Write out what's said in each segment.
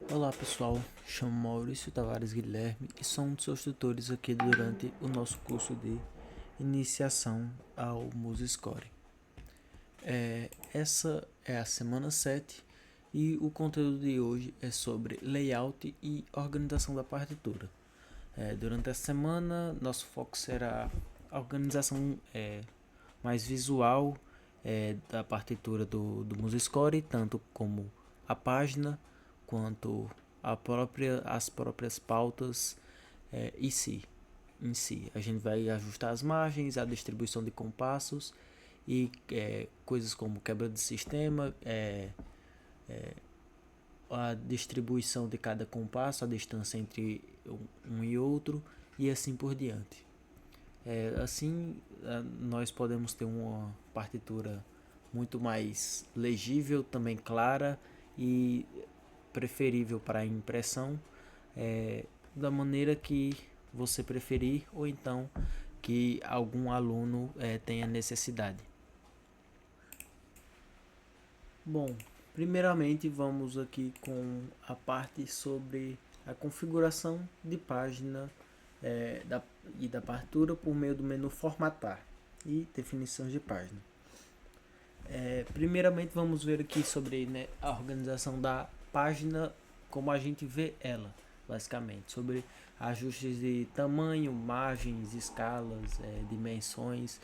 Olá pessoal, chamo Maurício Tavares Guilherme e sou um dos seus tutores aqui durante o nosso curso de iniciação ao MuseScore. Essa é a semana 7 e o conteúdo de hoje é sobre layout e organização da partitura. Durante a semana, nosso foco será a organização mais visual da partitura do MuseScore, tanto como a página quanto as próprias pautas em si. A gente vai ajustar as margens, a distribuição de compassos e coisas como quebra de sistema, a distribuição de cada compasso, a distância entre um e outro e assim por diante. Assim, nós podemos ter uma partitura muito mais legível, também clara e preferível para a impressão, da maneira que você preferir ou então que algum aluno tenha necessidade. Bom, primeiramente vamos aqui com a parte sobre a configuração de página e da partitura por meio do menu formatar e definições de página. Primeiramente vamos ver aqui sobre, a organização da página como a gente vê ela, basicamente, sobre ajustes de tamanho, margens, escalas, dimensões,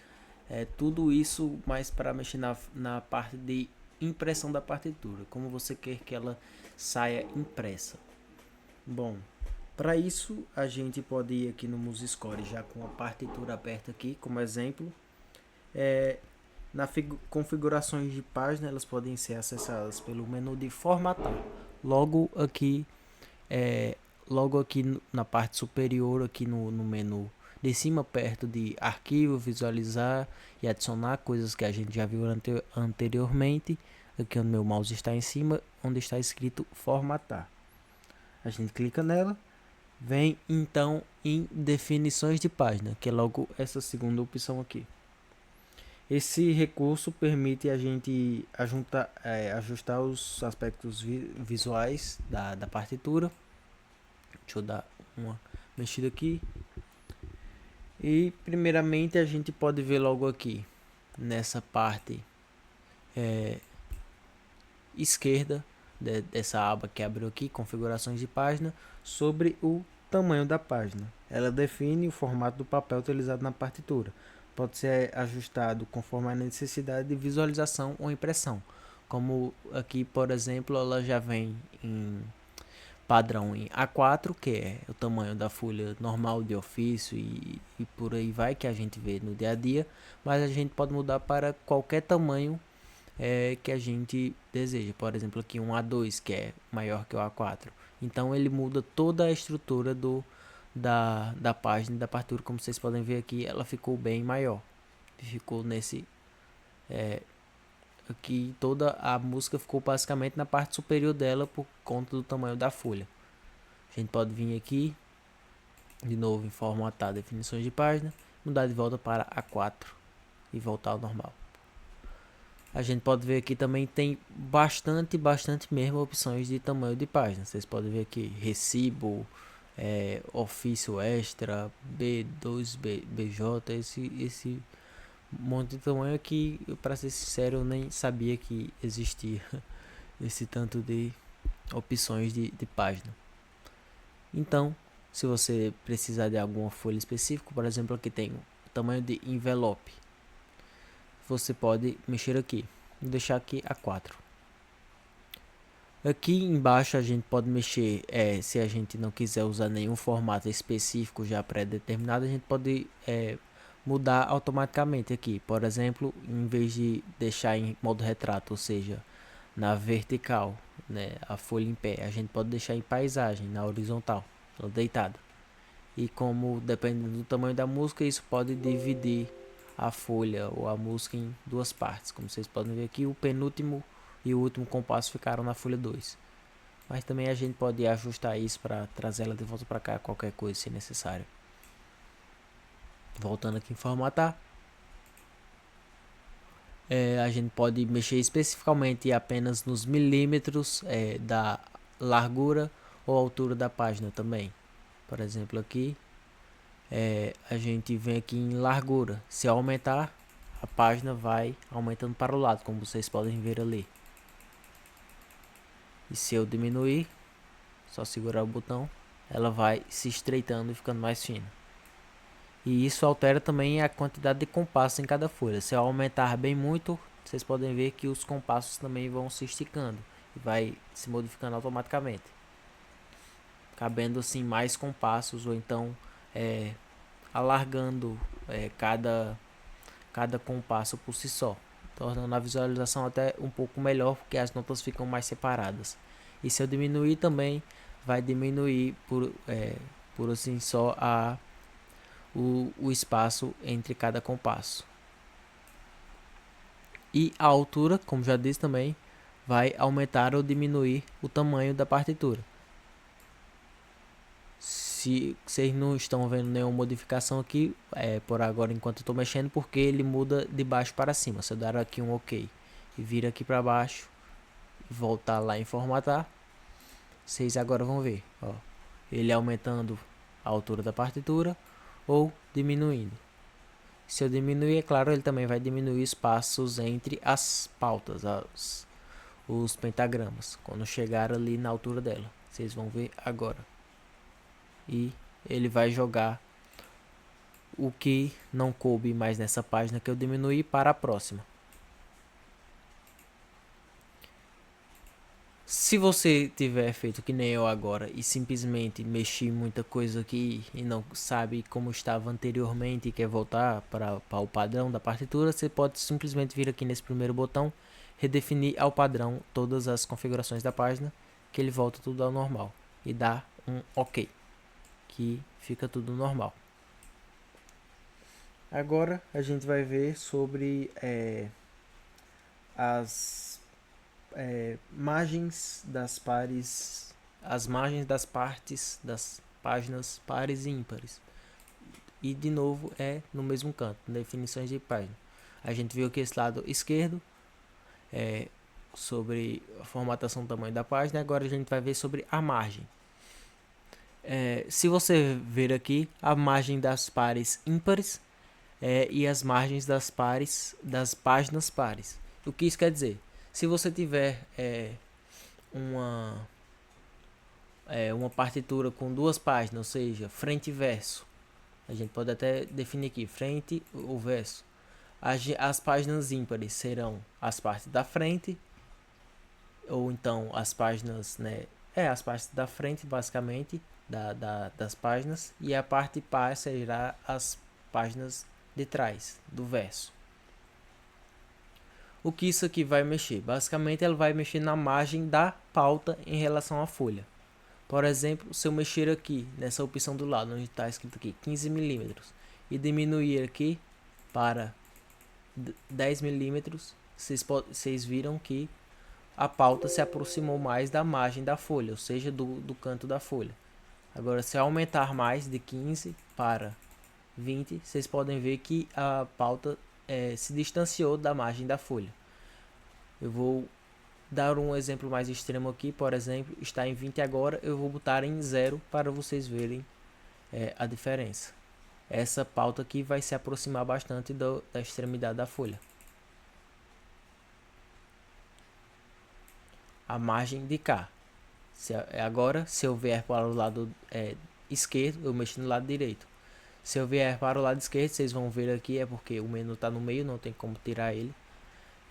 tudo isso mais para mexer na parte de impressão da partitura, como você quer que ela saia impressa. Bom, para isso a gente pode ir aqui no MuseScore já com a partitura aberta aqui como exemplo. Na configurações de página, elas podem ser acessadas pelo menu de formatar. Logo aqui, logo aqui na parte superior, aqui no menu de cima, perto de arquivo, visualizar e adicionar coisas que a gente já viu anteriormente. Aqui o meu mouse está em cima, onde está escrito formatar. A gente clica nela, vem então em definições de página, que é logo essa segunda opção aqui. Esse recurso permite a gente ajustar os aspectos visuais da partitura. Deixa eu dar uma mexida aqui. E primeiramente a gente pode ver logo aqui nessa parte esquerda dessa aba que abriu aqui, configurações de página, sobre o tamanho da página. Ela define o formato do papel utilizado na partitura. Pode ser ajustado conforme a necessidade de visualização ou impressão. Como aqui, por exemplo, ela já vem em padrão em A4, que é o tamanho da folha normal de ofício e por aí vai, que a gente vê no dia a dia, mas a gente pode mudar para qualquer tamanho que a gente deseja. Por exemplo, aqui um A2, que é maior que o A4. Então ele muda toda a estrutura da página da partitura. Como vocês podem ver aqui, ela ficou bem maior. Ficou nesse aqui, toda a música ficou basicamente na parte superior dela por conta do tamanho da folha. A gente pode vir aqui de novo em formatar definições de página, mudar de volta para A4 e voltar ao normal. A gente pode ver aqui também tem bastante mesmo opções de tamanho de página. Vocês podem ver aqui recibo, ofício extra, B2, BJ, esse monte de tamanho aqui, para ser sincero, eu nem sabia que existia esse tanto de opções de página. Então, se você precisar de alguma folha específica, por exemplo, aqui tem o tamanho de envelope, você pode mexer aqui, vou deixar aqui a 4. Aqui embaixo a gente pode mexer, se a gente não quiser usar nenhum formato específico já pré-determinado, a gente pode mudar automaticamente aqui. Por exemplo, em vez de deixar em modo retrato, ou seja, na vertical, né, a folha em pé, a gente pode deixar em paisagem, na horizontal, deitada. E como dependendo do tamanho da música, isso pode dividir a folha ou a música em duas partes. Como vocês podem ver aqui, o penúltimo e o último compasso ficaram na folha 2. Mas também a gente pode ajustar isso para trazer ela de volta para cá, qualquer coisa se necessário. Voltando aqui em formatar, a gente pode mexer especificamente apenas nos milímetros largura ou altura da página também. Por exemplo, aqui a gente vem aqui em largura. Se eu aumentar, a página vai aumentando para o lado, como vocês podem ver ali. E se eu diminuir, só segurar o botão, ela vai se estreitando e ficando mais fina. E isso altera também a quantidade de compassos em cada folha. Se eu aumentar bem muito, vocês podem ver que os compassos também vão se esticando e vai se modificando automaticamente, cabendo assim mais compassos, ou então alargando cada compasso por si só, tornando a visualização até um pouco melhor, porque as notas ficam mais separadas. E se eu diminuir também, vai diminuir por assim só o espaço entre cada compasso. E a altura, como já disse também, vai aumentar ou diminuir o tamanho da partitura. Se vocês não estão vendo nenhuma modificação aqui, por agora enquanto eu estou mexendo, porque ele muda de baixo para cima. Se eu dar aqui um OK e vir aqui para baixo e voltar lá em formatar, vocês agora vão ver, ó, ele aumentando a altura da partitura ou diminuindo. Se eu diminuir, é claro, ele também vai diminuir espaços entre as pautas, os pentagramas, quando chegar ali na altura dela. Vocês vão ver agora. E ele vai jogar o que não coube mais nessa página que eu diminuí para a próxima. Se você tiver feito que nem eu agora e simplesmente mexi muita coisa aqui e não sabe como estava anteriormente e quer voltar para o padrão da partitura, você pode simplesmente vir aqui nesse primeiro botão, redefinir ao padrão todas as configurações da página, que ele volta tudo ao normal e dá um OK, que fica tudo normal. Agora a gente vai ver sobre as margens das pares, as margens das partes das páginas pares e ímpares. E de novo no mesmo canto, definições de página. A gente viu aqui esse lado esquerdo sobre a formatação do tamanho da página. Agora a gente vai ver sobre a margem. Se você ver aqui, a margem das pares ímpares e as margens das páginas pares. O que isso quer dizer? Se você tiver uma partitura com duas páginas, ou seja, frente e verso, a gente pode até definir aqui, frente ou verso. As páginas ímpares serão as partes da frente, ou então as páginas, as partes da frente, basicamente, das páginas, e a parte par será as páginas de trás, do verso. O que isso aqui vai mexer? Basicamente, ela vai mexer na margem da pauta em relação à folha. Por exemplo, se eu mexer aqui nessa opção do lado, onde está escrito aqui 15 mm, e diminuir aqui para 10 mm, vocês viram que a pauta se aproximou mais da margem da folha, ou seja, do canto da folha. Agora, se eu aumentar mais de 15 para 20, vocês podem ver que a pauta se distanciou da margem da folha. Eu vou dar um exemplo mais extremo aqui. Por exemplo, está em 20 agora, eu vou botar em 0 para vocês verem a diferença. Essa pauta aqui vai se aproximar bastante da extremidade da folha. A margem de cá. Agora, se eu vier para o lado esquerdo, eu mexo no lado direito. Se eu vier para o lado esquerdo, vocês vão ver aqui, é porque o menu está no meio, não tem como tirar ele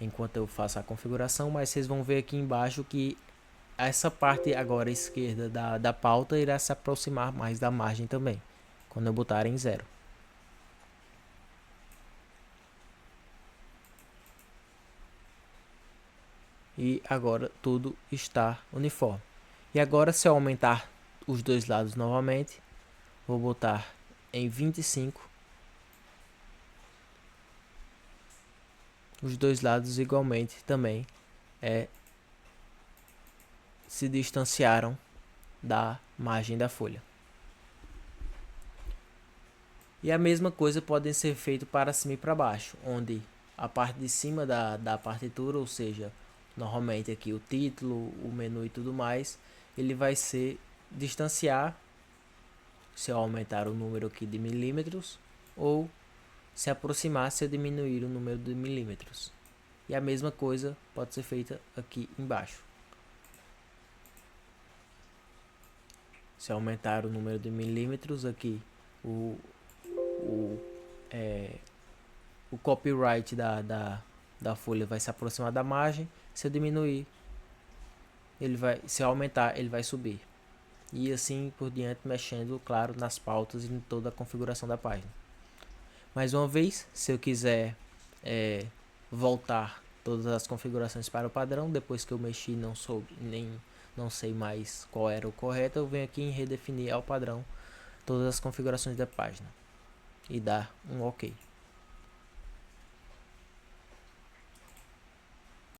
enquanto eu faço a configuração, mas vocês vão ver aqui embaixo que essa parte agora esquerda da pauta irá se aproximar mais da margem também, quando eu botar em 0. E agora tudo está uniforme. E agora, se eu aumentar os dois lados novamente, vou botar em 25. Os dois lados igualmente também se distanciaram da margem da folha. E a mesma coisa pode ser feito para cima e para baixo, onde a parte de cima da partitura, ou seja, normalmente aqui o título, o menu e tudo mais, ele vai ser distanciar, se eu aumentar o número aqui de milímetros, ou se aproximar se eu diminuir o número de milímetros. E a mesma coisa pode ser feita aqui embaixo. Se eu aumentar o número de milímetros aqui, o copyright da folha vai se aproximar da margem. Se eu diminuir, se eu aumentar, ele vai subir. E assim por diante, mexendo, claro, nas pautas e em toda a configuração da página. Mais uma vez, se eu quiser voltar todas as configurações para o padrão, depois que eu mexi não sei mais qual era o correto, eu venho aqui em redefinir ao padrão todas as configurações da página e dar um OK.